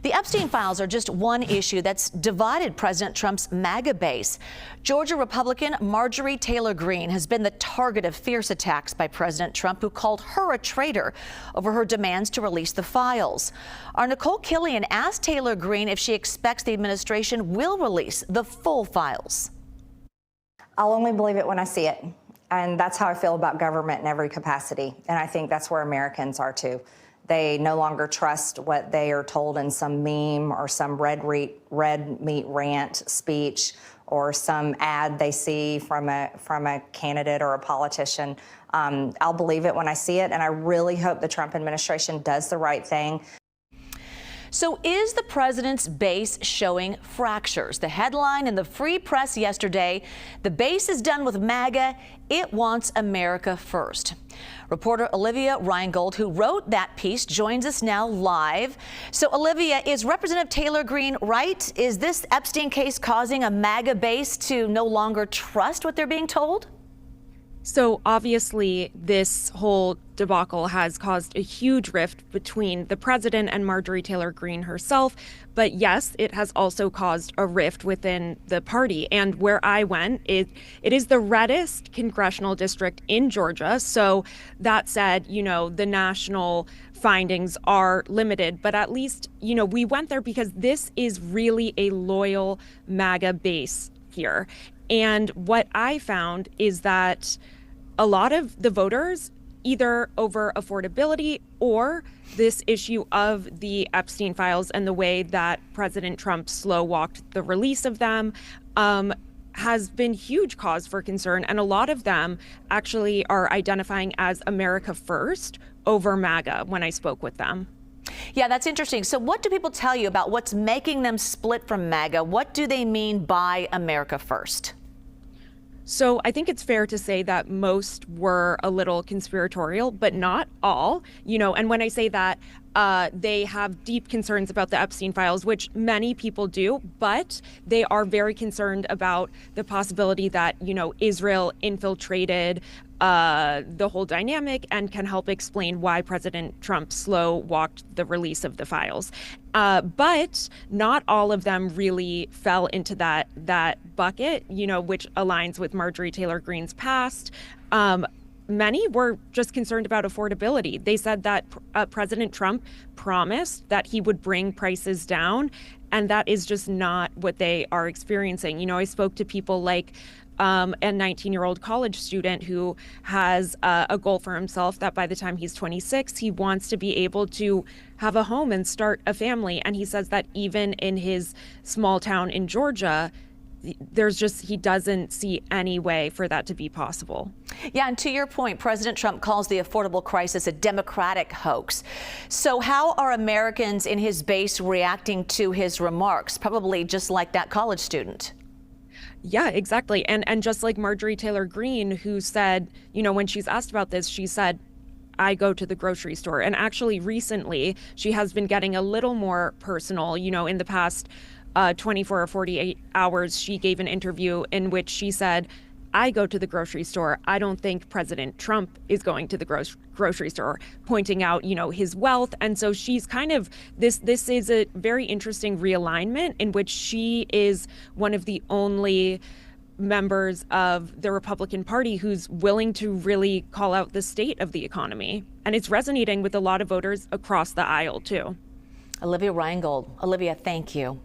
The Epstein files are just one issue that's divided President Trump's MAGA base. Georgia Republican Marjorie Taylor Greene has been the target of fierce attacks by President Trump, who called her a traitor over her demands to release the files. Our Nicole Killian asked Taylor Greene if she expects the administration will release the full files. I'll only believe it when I see it. And that's how I feel about government in every capacity. And I think that's where Americans are too. They no longer trust what they are told in some meme or some red meat rant speech or some ad they see from a candidate or a politician. I'll believe it when I see it, and I really hope the Trump administration does the right thing. So is the president's base showing fractures? The headline in the Free Press yesterday: the base is done with MAGA. It wants America first. Reporter Olivia Reingold, who wrote that piece, joins us now live. So, Olivia, is Representative Taylor Greene right? Is this Epstein case causing a MAGA base to no longer trust what they're being told? So obviously, this whole debacle has caused a huge rift between the president and Marjorie Taylor Greene herself. But yes, it has also caused a rift within the party. And where I went, it is the reddest congressional district in Georgia. So that said, the national findings are limited. But at least, we went there because this is really a loyal MAGA base here. And what I found is that a lot of the voters, either over affordability or this issue of the Epstein files and the way that President Trump slow-walked the release of them, has been huge cause for concern. And a lot of them actually are identifying as America first over MAGA when I spoke with them. Yeah, that's interesting. So what do people tell you about what's making them split from MAGA? What do they mean by America first? So I think it's fair to say that most were a little conspiratorial, but not all, and when I say that, they have deep concerns about the Epstein files, which many people do, but they are very concerned about the possibility that, Israel infiltrated the whole dynamic and can help explain why President Trump slow-walked the release of the files. But not all of them really fell into that bucket, which aligns with Marjorie Taylor Greene's past. Many were just concerned about affordability. They said that President Trump promised that he would bring prices down, and that is just not what they are experiencing. I spoke to people like a 19-year-old college student who has a goal for himself that by the time he's 26, he wants to be able to have a home and start a family. And he says that even in his small town in Georgia, he doesn't see any way for that to be possible. Yeah, and to your point, President Trump calls the affordable crisis a Democratic hoax. So how are Americans in his base reacting to his remarks? Probably just like that college student. Yeah, exactly. And just like Marjorie Taylor Greene, who said, when she's asked about this, she said, I go to the grocery store. And actually recently, she has been getting a little more personal. In the past 24 or 48 hours, she gave an interview in which she said, I go to the grocery store. I don't think President Trump is going to the grocery store, pointing out, his wealth. And so she's kind of, this is a very interesting realignment in which she is one of the only members of the Republican Party who's willing to really call out the state of the economy. And it's resonating with a lot of voters across the aisle, too. Olivia Reingold. Olivia, thank you.